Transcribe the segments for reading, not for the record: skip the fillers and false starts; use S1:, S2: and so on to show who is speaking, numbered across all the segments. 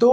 S1: 2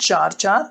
S1: 4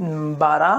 S1: 12